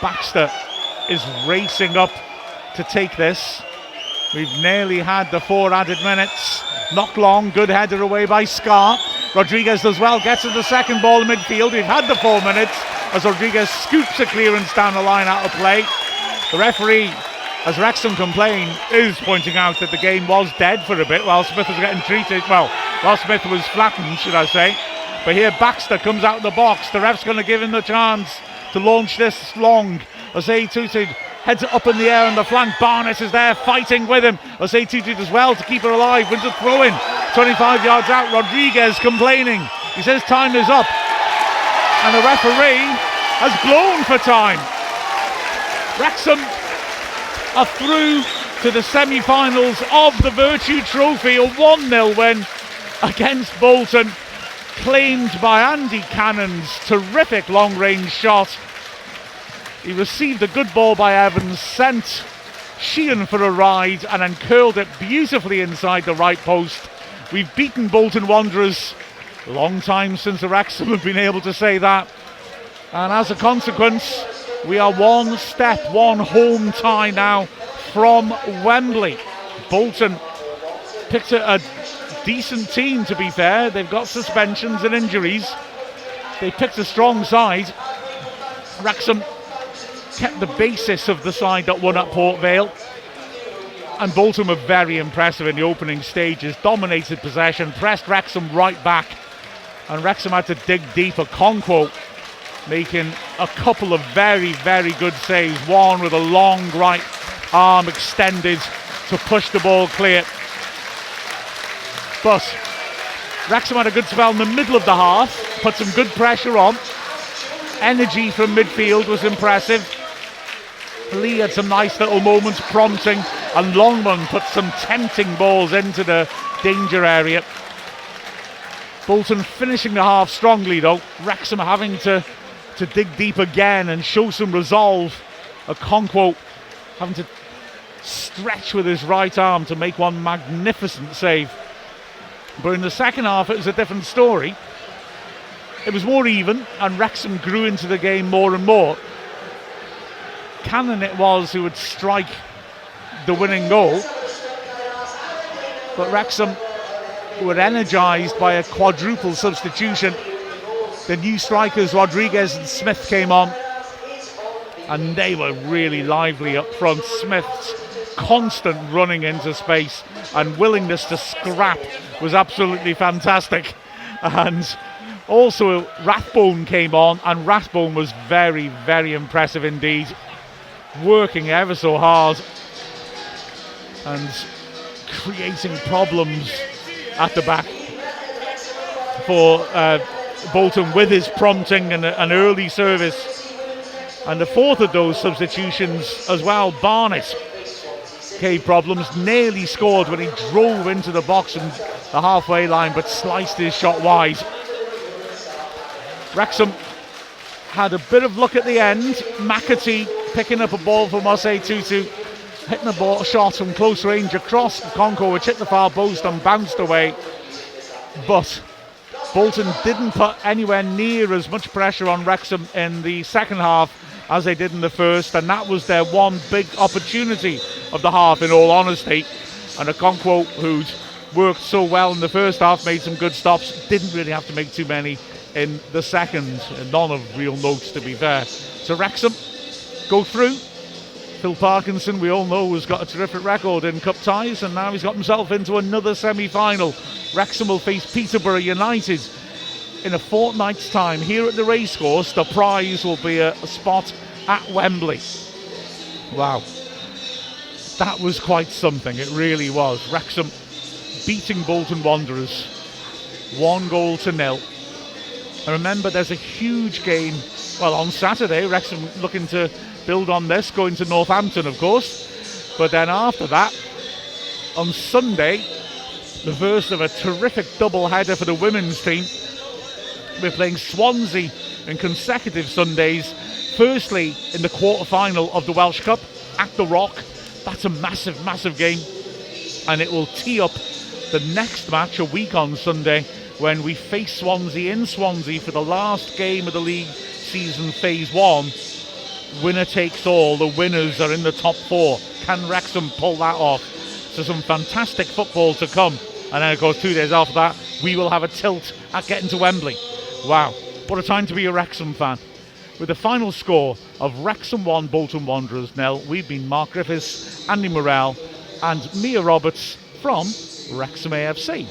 Baxter is racing up to take this. We've nearly had the 4 added minutes. Not long, good header away by Scar. Rodriguez does well, gets to the second ball in midfield. We've had the 4 minutes as Rodriguez scoops a clearance down the line out of play. The referee, as Wrexham complain, is pointing out that the game was dead for a bit while Smith was getting treated. Well, while Smith was flattened, should I say. But here Baxter comes out of the box. The ref's going to give him the chance to launch this long. Osei Tutu heads it up in the air on the flank. Barnett is there fighting with him. Osei Tutu does well to keep it alive. Wins a throw in. 25 yards out. Rodriguez complaining. He says time is up. And the referee has blown for time. Wrexham are through to the semi-finals of the Vertu Trophy. A 1-0 win against Bolton. Claimed by Andy Cannon's terrific long-range shot. He received a good ball by Evans, sent Sheehan for a ride and then curled it beautifully inside the right post. We've beaten Bolton Wanderers. Long time since the Wrexham have been able to say that. And as a consequence, we are one home tie now from Wembley. Bolton picked a decent team, to be fair. They've got suspensions and injuries. They picked a strong side. Wrexham kept the basis of the side that won at Port Vale. And Bolton were very impressive in the opening stages. Dominated possession, pressed Wrexham right back. And Wrexham had to dig deep. Okonkwo making a couple of very, very good saves. One with a long right arm extended to push the ball clear. But Wrexham had a good spell in the middle of the half, put some good pressure on. Energy from midfield was impressive. Lee had some nice little moments prompting, and Longman put some tempting balls into the danger area. Bolton finishing the half strongly though. Wrexham having to dig deep again and show some resolve. Okonkwo having to stretch with his right arm to make one magnificent save. But in the second half it was a different story. It was more even and Wrexham grew into the game more and more. Cannon it was who would strike the winning goal. But Wrexham were energised by a quadruple substitution. The new strikers Rodriguez and Smith came on and they were really lively up front. Smith's constant running into space and willingness to scrap was absolutely fantastic. And also Rathbone came on and Rathbone was very, very impressive indeed, working ever so hard and creating problems at the back for Bolton with his prompting and an early service. And the fourth of those substitutions as well, Barnett gave problems, nearly scored when he drove into the box and the halfway line but sliced his shot wide. Wrexham had a bit of luck at the end. McAtee picking up a ball from Osei Tutu, hitting a shot from close range across Okonkwo, which hit the far post and bounced away. But Bolton didn't put anywhere near as much pressure on Wrexham in the second half as they did in the first, and that was their one big opportunity of the half, in all honesty. And Okonkwo, who'd worked so well in the first half, made some good stops, didn't really have to make too many in the second. None of real notes, to be fair. So Wrexham go through. Phil Parkinson, we all know, has got a terrific record in cup ties, and now he's got himself into another semi-final. Wrexham will face Peterborough United in a fortnight's time here at the racecourse. The prize will be a spot at Wembley. Wow, that was quite something, it really was. Wrexham beating Bolton Wanderers 1-0. And remember, there's a huge game, well, on Saturday. Wrexham looking to build on this, going to Northampton, of course. But then after that, on Sunday, the first of a terrific double-header for the women's team. We're playing Swansea in consecutive Sundays. Firstly, in the quarter-final of the Welsh Cup at the Rock. That's a massive, massive game. And it will tee up the next match a week on Sunday when we face Swansea in Swansea for the last game of the league season phase 1 winner takes all. The winners are in the top 4. Can Wrexham pull that off? So some fantastic football to come. And then of course 2 days after that, we will have a tilt at getting to Wembley. Wow, what a time to be a Wrexham fan. With the final score of Wrexham 1, Bolton Wanderers 0, we've been Mark Griffiths, Andy Morrell and Mia Roberts from Wrexham AFC.